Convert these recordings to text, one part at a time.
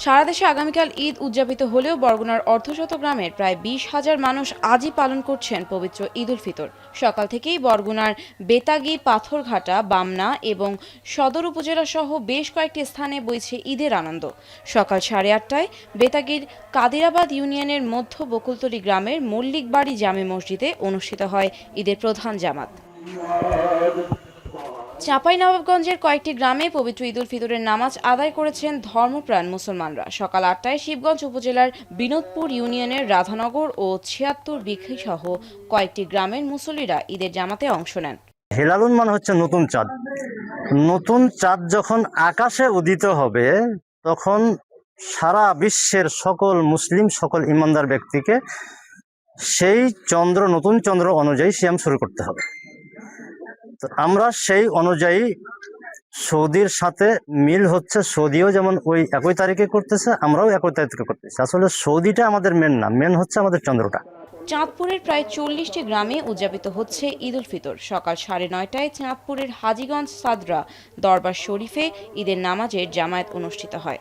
সারা দেশে আগামীকাল ঈদ উদযাপিত হলেও বরগুনার অর্ধশত গ্রামের প্রায় 20,000 মানুষ আজই পালন করছেন পবিত্র ঈদ উল ফিতর। সকাল থেকেই বরগুনার বেতাগী, পাথরঘাটা, বামনা এবং সদর উপজেলা সহ বেশ কয়েকটি স্থানে বইছে ঈদের আনন্দ। সকাল 8:30টায় বেতাগীর কাদিরাবাদ ইউনিয়নের মধ্য বকুলতলী গ্রামের মল্লিকবাড়ি জামে মসজিদে অনুষ্ঠিত হয় ঈদের প্রধান জামাত। চাঁপাইনবাবগঞ্জের কয়েকটি গ্রামে পবিত্র ঈদ উল ফিতরের নামাজ আদায় করেছেন ধর্মপ্রাণ মুসলমানরা। সকাল 8টায় শিবগঞ্জ উপজেলার বিনোদপুর ইউনিয়নের রাধানগর ও 76 বিঘি সহ কয়েকটি গ্রামের মুসল্লিরা ঈদের জামাতে অংশ নেন। হেলালুন মানে হচ্ছে নতুন চাঁদ। নতুন চাঁদ যখন আকাশে উদিত হবে তখন সারা বিশ্বের সকল মুসলিম, সকল ইমানদার ব্যক্তিকে সেই নতুন চন্দ্র অনুযায়ী সিয়াম শুরু করতে হবে। তো আমরা সেই অনুযায়ী সৌদির সাথে মিল হচ্ছে, সৌদিও যেমন ওই 1 তারিখে করতেছে, আমরাও 1 তারিখে করতেছি। আসলে সৌদিটা আমাদের মেন না, মেন হচ্ছে আমাদের চন্দ্রটা। চাঁদপুরের প্রায় 40টি গ্রামে উদযাপিত হচ্ছে ঈদ উল ফিতর। সকাল 9:30টায় চাঁদপুরের হাজীগঞ্জ সাদরা দরবার শরীফে ঈদের নামাজের জামায়াত অনুষ্ঠিত হয়।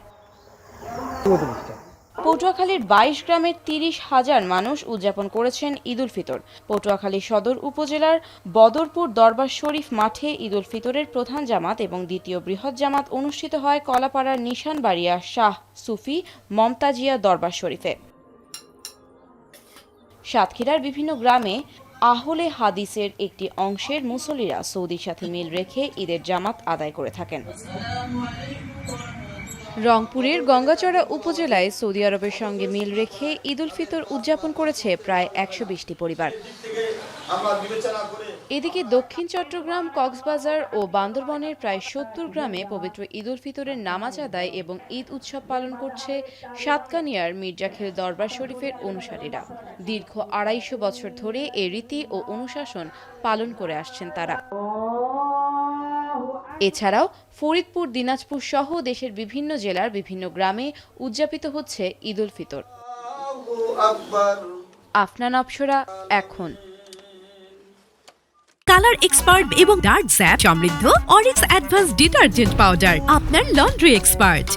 পটুয়াখালীর 22 গ্রামের 30,000 মানুষ উদযাপন করেছেন ঈদ উল ফিতর। পটুয়াখালী সদর উপজেলার বদরপুর দরবার শরীফ মাঠে ঈদ উল ফিতরের প্রধান জামাত এবং দ্বিতীয় বৃহৎ জামাত অনুষ্ঠিত হয় কলাপাড়ার নিশানবাড়িয়া শাহ সুফি মমতাজিয়া দরবার শরীফে। সাতক্ষীরার বিভিন্ন গ্রামে আহলে হাদিসের একটি অংশের মুসল্লিরা সৌদির সাথে মিল রেখে ঈদের জামাত আদায় করে থাকেন। রংপুরের গঙ্গাচড়া উপজেলায় সৌদি আরবের সঙ্গে মিল রেখে ঈদ উল ফিতর উদযাপন করেছে প্রায় 120টি পরিবার। এদিকে দক্ষিণ চট্টগ্রাম, কক্সবাজার ও বান্দরবনের প্রায় 70 গ্রামে পবিত্র ঈদ উল ফিতরের নামাজ আদায় এবং ঈদ উৎসব পালন করছে সাতকানিয়ার মির্জাখিল দরবার শরীফের অনুসারীরা। দীর্ঘ 250 বছর ধরে এ রীতি ও অনুশাসন পালন করে আসছেন তারা। এছাড়াও ফরিদপুর, দিনাজপুর সহ দেশের বিভিন্ন জেলার বিভিন্ন গ্রামে উদযাপিত হচ্ছে ঈদ উল ফিতর। আফনান অপসরা, এখন। কালার এক্সপার্ট এবং ডার্ক জ্যাপ সমৃদ্ধ অরিক্স অ্যাডভান্স ডিটারজেন্ট পাউডার, আপনার লন্ড্রি এক্সপার্ট।